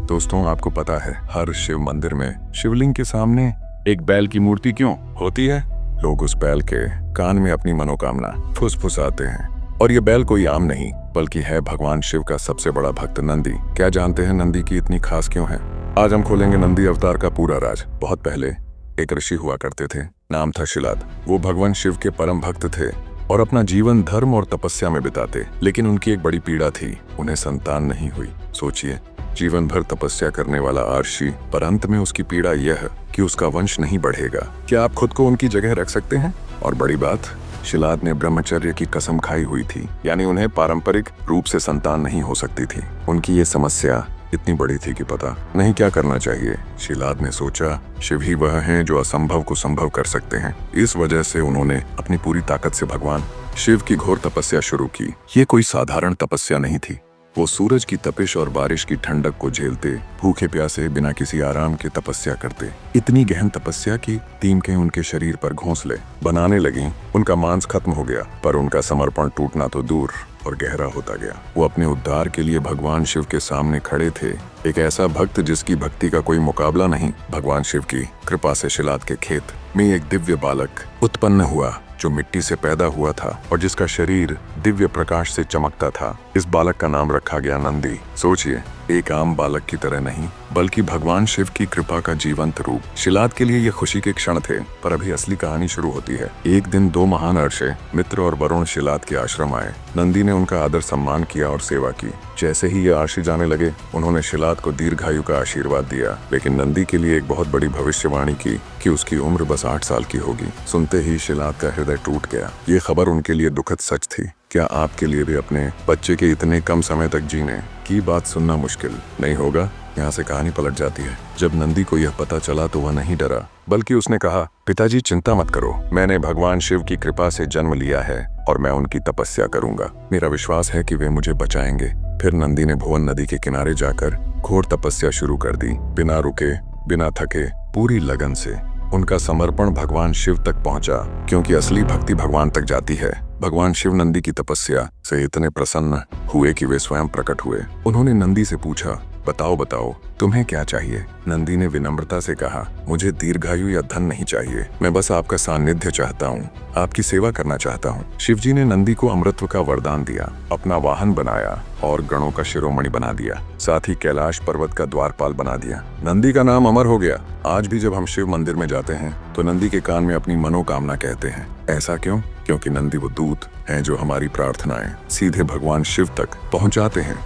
दोस्तों, आपको पता है हर शिव मंदिर में शिवलिंग के सामने एक बैल की मूर्ति क्यों होती है? लोग उस बैल के कान में अपनी मनोकामना फुसफुसाते हैं। और ये बैल कोई आम नहीं बल्कि है भगवान शिव का सबसे बड़ा भक्त नंदी। क्या जानते हैं नंदी की इतनी खास क्यों है? आज हम खोलेंगे नंदी अवतार का पूरा राज। बहुत पहले एक ऋषि हुआ करते थे, नाम था शिलाद। वो भगवान शिव के परम भक्त थे और अपना जीवन धर्म और तपस्या में बिताते। लेकिन उनकी एक बड़ी पीड़ा थी, उन्हें संतान नहीं हुई। सोचिए, जीवन भर तपस्या करने वाला आर्षि, पर अंत में उसकी पीड़ा यह कि उसका वंश नहीं बढ़ेगा। क्या आप खुद को उनकी जगह रख सकते हैं? और बड़ी बात, शिलाद ने ब्रह्मचर्य की कसम खाई हुई थी, यानी उन्हें पारंपरिक रूप से संतान नहीं हो सकती थी। उनकी ये समस्या इतनी बड़ी थी कि पता नहीं क्या करना चाहिए। शिलाद ने सोचा, शिव ही वह हैं जो असंभव को संभव कर सकते हैं। इस वजह से उन्होंने अपनी पूरी ताकत से भगवान शिव की घोर तपस्या शुरू की। ये कोई साधारण तपस्या नहीं थी। वो सूरज की तपिश और बारिश की ठंडक को झेलते, भूखे प्यासे बिना किसी आराम के तपस्या करते। इतनी गहन तपस्या की दीमकें उनके शरीर पर घोंसले बनाने लगीं। उनका मांस खत्म हो गया, पर उनका समर्पण टूटना तो दूर और गहरा होता गया। वो अपने उद्धार के लिए भगवान शिव के सामने खड़े थे, एक ऐसा भक्त जिसकी भक्ति का कोई मुकाबला नहीं। भगवान शिव की कृपा से शिलाद के खेत में एक दिव्य बालक उत्पन्न हुआ जो मिट्टी से पैदा हुआ था और जिसका शरीर दिव्य प्रकाश से चमकता था। इस बालक का नाम रखा गया नंदी। सोचिए, एक आम बालक की तरह नहीं बल्कि भगवान शिव की कृपा का जीवंत रूप। शिलाद के लिए ये खुशी के क्षण थे, पर अभी असली कहानी शुरू होती है। एक दिन दो महान अर्षे मित्र और वरुण शिलाद के आश्रम आए। नंदी ने उनका आदर सम्मान किया और सेवा की। जैसे ही ये आर्षि जाने लगे, उन्होंने शिलाद को दीर्घायु का आशीर्वाद दिया, लेकिन नंदी के लिए एक बहुत बड़ी भविष्यवाणी की कि उसकी उम्र बस 8 साल की होगी। सुनते ही शिलाद का हृदय टूट गया। ये खबर उनके लिए दुखद सच थी। क्या आपके लिए भी अपने बच्चे के इतने कम समय तक जीने की बात सुनना मुश्किल नहीं होगा? यहाँ से कहानी पलट जाती है। जब नंदी को यह पता चला तो वह नहीं डरा, बल्कि उसने कहा, पिताजी चिंता मत करो, मैंने भगवान शिव की कृपा से जन्म लिया है और मैं उनकी तपस्या करूंगा। मेरा विश्वास है कि वे मुझे बचाएंगे। फिर नंदी ने भुवन नदी के किनारे जाकर घोर तपस्या शुरू कर दी। बिना रुके, बिना थके, पूरी लगन से उनका समर्पण भगवान शिव तक पहुंचा, क्योंकि असली भक्ति भगवान तक जाती है। भगवान शिव नंदी की तपस्या से इतने प्रसन्न हुए कि वे स्वयं प्रकट हुए। उन्होंने नंदी से पूछा, बताओ बताओ, तुम्हें क्या चाहिए? नंदी ने विनम्रता से कहा, मुझे दीर्घायु या धन नहीं चाहिए, मैं बस आपका सानिध्य चाहता हूँ, आपकी सेवा करना चाहता हूँ। शिवजी ने नंदी को अमृतत्व का वरदान दिया, अपना वाहन बनाया और गणों का शिरोमणि बना दिया। साथ ही कैलाश पर्वत का द्वारपाल बना दिया। नंदी का नाम अमर हो गया। आज भी जब हम शिव मंदिर में जाते हैं तो नंदी के कान में अपनी मनोकामना कहते हैं। ऐसा क्यों? क्योंकि नंदी वो दूत हैं जो हमारी प्रार्थनाएं सीधे भगवान शिव तक पहुंचाते हैं।